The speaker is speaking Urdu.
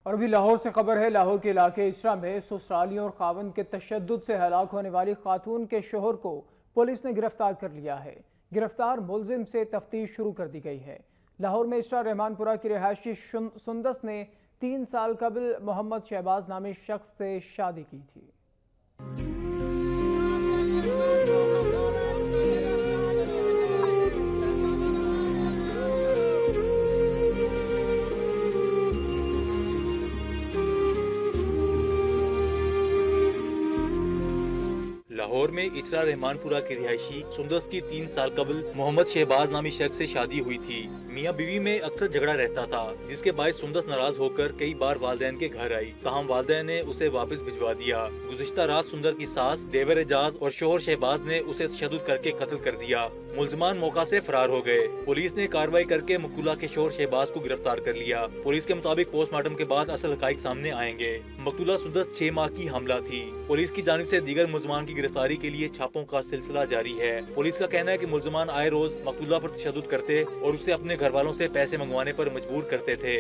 اور ابھی لاہور سے خبر ہے۔ لاہور کے علاقے اسرا میں سسرالیوں اور خاوند کے تشدد سے ہلاک ہونے والی خاتون کے شوہر کو پولیس نے گرفتار کر لیا ہے۔ گرفتار ملزم سے تفتیش شروع کر دی گئی ہے۔ لاہور میں اسرا رحمان پورہ کی رہائشی سندس نے 3 سال قبل محمد شہباز نامی شخص سے شادی کی تھی۔ لاہور میں اسرا رحمان پورہ کی رہائشی سندس کی 3 سال قبل محمد شہباز نامی شخص سے شادی ہوئی تھی۔ میاں بیوی میں اکثر جھگڑا رہتا تھا، جس کے باعث سندس ناراض ہو کر کئی بار والدین کے گھر آئی، تاہم والدین نے اسے واپس بھجوا دیا۔ گزشتہ رات سندر کی ساس دیور اعجاز اور شوہر شہباز نے اسے تشدد کر کے قتل کر دیا۔ ملزمان موقع سے فرار ہو گئے۔ پولیس نے کارروائی کر کے مقتولہ کے شوہر شہباز کو گرفتار کر لیا۔ پولیس کے مطابق پوسٹ مارٹم کے بعد اصل حقائق سامنے آئیں گے۔ مقتولہ سندس 6 ماہ کی حاملہ تھی۔ پولیس کی جانب سے دیگر ملزمان کی گرفتاری کے لیے چھاپوں کا سلسلہ جاری ہے۔ پولیس کا کہنا ہے کہ ملزمان آئے روز مقتولہ پر تشدد کرتے اور اسے اپنے گھر والوں سے پیسے منگوانے پر مجبور کرتے تھے۔